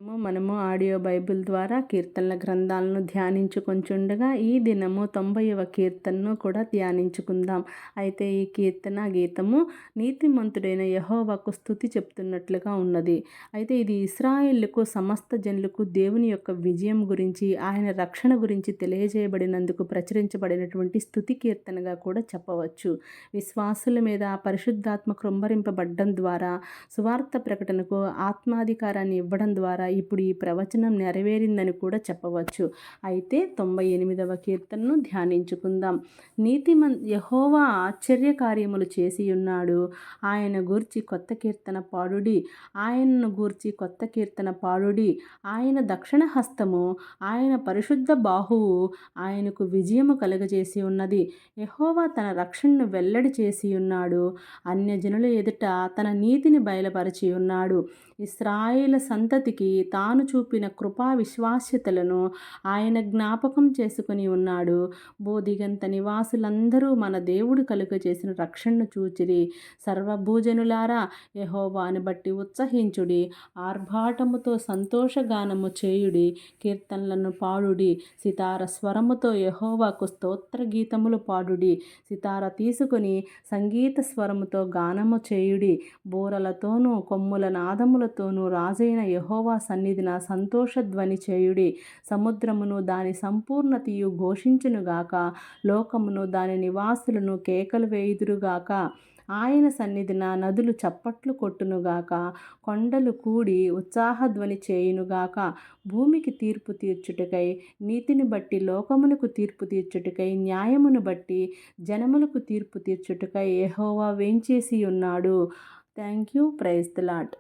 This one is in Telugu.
మనము ఆడియో బైబిల్ ద్వారా కీర్తనల గ్రంథాలను ధ్యానించుకొంచుండగా ఈ దినము 90వ కీర్తనను కూడా ధ్యానించుకుందాం. అయితే ఈ కీర్తన గీతము నీతిమంతుడైన యెహోవాకు స్తుతి చెప్తున్నట్లుగా ఉన్నది. అయితే ఇది ఇశ్రాయేలుకు సమస్త జనులకు దేవుని యొక్క విజయం గురించి, ఆయన రక్షణ గురించి తెలియజేయబడినందుకు ప్రచురించబడినటువంటి స్తుతి కీర్తనగా కూడా చెప్పవచ్చు. విశ్వాసుల మీద పరిశుద్ధాత్మ కృంభరింపబడ్డం ద్వారా, సువార్త ప్రకటనకు ఆత్మాధికారాన్ని ఇవ్వడం ద్వారా ఇప్పుడు ఈ ప్రవచనం నెరవేరిందని కూడా చెప్పవచ్చు. అయితే 98వ కీర్తనను ధ్యానించుకుందాం. యెహోవా ఆశ్చర్య కార్యములు చేసి ఉన్నాడు, ఆయన గూర్చి కొత్త కీర్తన పాడుడి, ఆయనను గూర్చి కొత్త కీర్తన పాడుడి. ఆయన దక్షిణ హస్తము, ఆయన పరిశుద్ధ బాహువు ఆయనకు విజయము కలుగజేసి ఉన్నది. యెహోవా తన రక్షణను వెల్లడి చేసి ఉన్నాడు, అన్యజనుల ఎదుట తన నీతిని బయలుపరచి ఉన్నాడు. ఇశ్రాయేలు సంతతికి తాను చూపిన కృపా విశ్వాస్యతలను ఆయన జ్ఞాపకం చేసుకుని ఉన్నాడు. బోధిగంత నివాసులందరూ మన దేవుడు కలుగజేసిన రక్షణను చూచిరి. సర్వభూజనులారా యెహోవాను బట్టి ఉత్సహించుడి, ఆర్భాటముతో సంతోషగానము చేయుడి, కీర్తనలను పాడుడి, సితార స్వరముతో యెహోవాకు స్తోత్ర గీతములు పాడుడి. సితార తీసుకుని సంగీత స్వరముతో గానము చేయుడి. బూరలతోనూ కొమ్ముల నాదములతోనూ రాజైన యెహోవా సన్నిధిన సంతోషధ్వని చేయుడి. సముద్రమును దాని సంపూర్ణతయు ఘోషించునుగాక, లోకమును దాని నివాసులను కేకలు వేయుదురుగాక. ఆయన సన్నిధిన నదులు చప్పట్లు కొట్టునుగాక, కొండలు కూడి ఉత్సాహధ్వని చేయునుగాక. భూమికి తీర్పు తీర్చుటకై, నీతిని బట్టి లోకమునకు తీర్పు తీర్చుటకై, న్యాయమును బట్టి జనములకు తీర్పు తీర్చుటకై యెహోవా వేంచేసి ఉన్నాడు. Thank you. Praise the lord.